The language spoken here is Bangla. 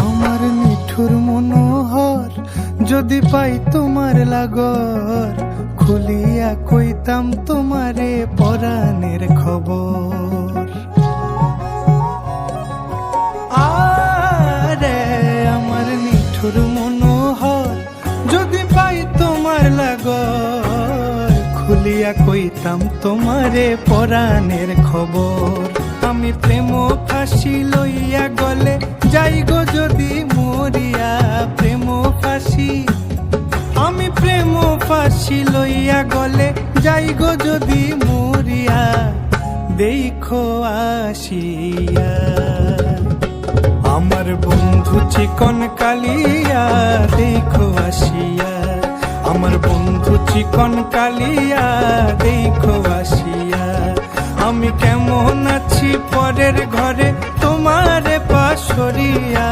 আমার নিঠুর মনোহর যদি পাই তোমার লাগর, খুলিয়া কইতাম তোমারে পরাণের খবর। আরে আমার নিঠুর মনোহর যদি পাই তোমার লাগর, খুলিয়া কইতাম তোমারে পরাণের খবর। আমি প্রেম ফাঁসি লইয়া গলে যাই গো যদি মরিয়া, প্রেম ফাঁসি আমি প্রেম ফাঁসি লইয়া গলে যাই গো যদি মরিয়া, দেখো আসিয়া আমার বন্ধু চিকন কালিয়া, দেখো আসিয়া আমার বন্ধু চিকন কালিয়া, দেখো আসিয়া। আমি কেমন আছি পরের ঘরে তোমারে পাশরিয়া।